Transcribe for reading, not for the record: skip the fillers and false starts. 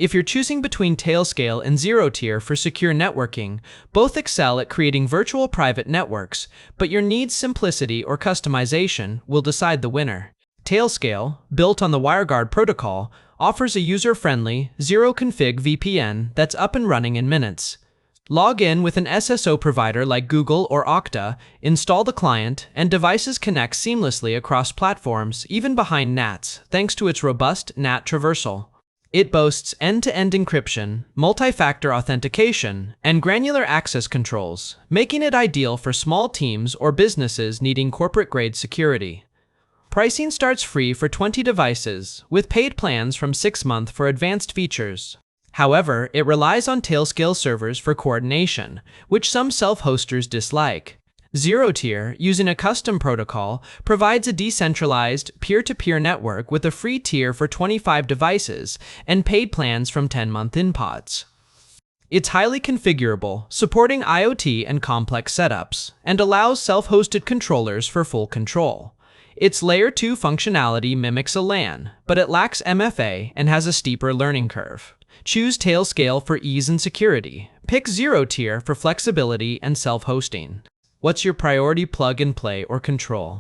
If you're choosing between Tailscale and ZeroTier for secure networking, both excel at creating virtual private networks, but your needs simplicity or customization will decide the winner. Tailscale, built on the WireGuard protocol, offers a user-friendly, zero-config VPN that's up and running in minutes. Log in with an SSO provider like Google or Okta, install the client, and devices connect seamlessly across platforms, even behind NATs, thanks to its robust NAT traversal. It boasts end-to-end encryption, multi-factor authentication, and granular access controls, making it ideal for small teams or businesses needing corporate-grade security. Pricing starts free for 20 devices, with paid plans from 6 months for advanced features. However, it relies on Tailscale servers for coordination, which some self-hosters dislike. ZeroTier, using a custom protocol, provides a decentralized, peer-to-peer network with a free tier for 25 devices and paid plans from 10-month in-pods. It's highly configurable, supporting IoT and complex setups, and allows self-hosted controllers for full control. Its Layer 2 functionality mimics a LAN, but it lacks MFA and has a steeper learning curve. Choose Tailscale for ease and security. Pick ZeroTier for flexibility and self-hosting. What's your priority, plug and play or control?